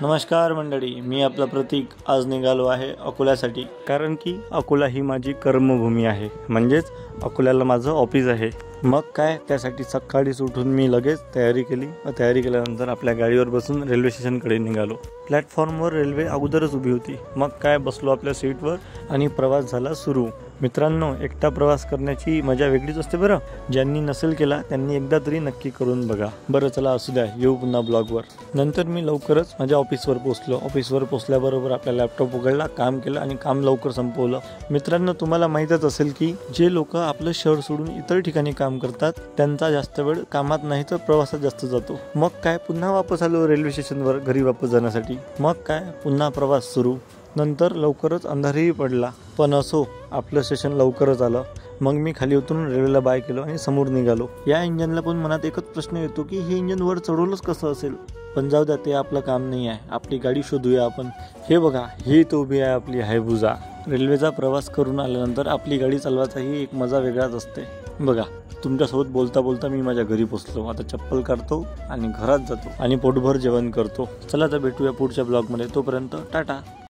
नमस्कार मंडळी, मी आपला प्रतीक आज निघालो आहे अकोल्यासाठी, कारण की अकोला ही माझी कर्मभूमी आहे, म्हणजेच अकोल्याला माझं ऑफिस आहे। मग काय, त्यासाठी सकाळीच उठून मी लगेच तयारी केली व तयारी केल्यानंतर आपल्या गाडीवर बसून रेल्वे स्टेशनकडे निघालो। प्लॅटफॉर्मवर रेल्वे अगोदरच उभी होती। मग काय, बसलो आपल्या सीटवर आणि प्रवास झाला सुरू। मित्रांनो, एकटा प्रवास करण्याची मजा वेगळीच असते बरं। ज्यांनी नसेल केला त्यांनी एकदा तरी नक्की करून बघा। बरं चला, असू द्या, येऊ पुन्हा ब्लॉगवर। नंतर मी लवकरच माझ्या ऑफिसवर पोहोचलो। ऑफिसवर पोहोचल्याबरोबर आपला लॅपटॉप उघडला, काम केलं आणि काम लवकर संपवलं। मित्रांनो, तुम्हाला माहीतच असेल की जे लोक आपलं शहर सोडून इतर ठिकाणी काम करतात त्यांचा जास्त वेळ कामात नाही तर प्रवासात जास्त जातो। मग काय, पुन्हा वापस आलो रेल्वे स्टेशनवर घरी वापस जाण्यासाठी। मग काय, पुन्हा प्रवास सुरू। नंतर लवकरच अंधारही पडला, पण असो, आपलं स्टेशन लवकरच आलं। मग मी खाली उतरून रेल्वेला बाय केलं आणि समोर निघालो। या इंजिनला पण मनात एकच प्रश्न येतो की हे इंजिन वर चढवलंच कसं असेल, पण जाऊ द्या, ते आपलं काम नाही आहे। आपली गाडी शोधूया आपण। हे बघा, ही तो उभी आहे आपली हायबुजा। रेल्वेचा प्रवास करून आल्यानंतर आपली गाडी चालवायचाही एक मजा वेगळाच असते। बघा, तुमच्यासोबत बोलता बोलता मी माझ्या घरी पोहोचलो। आता चप्पल काढतो आणि घरात जातो आणि पोटभर जेवण करतो। चला तर भेटूया पुढच्या ब्लॉगमध्ये, तोपर्यंत टाटा।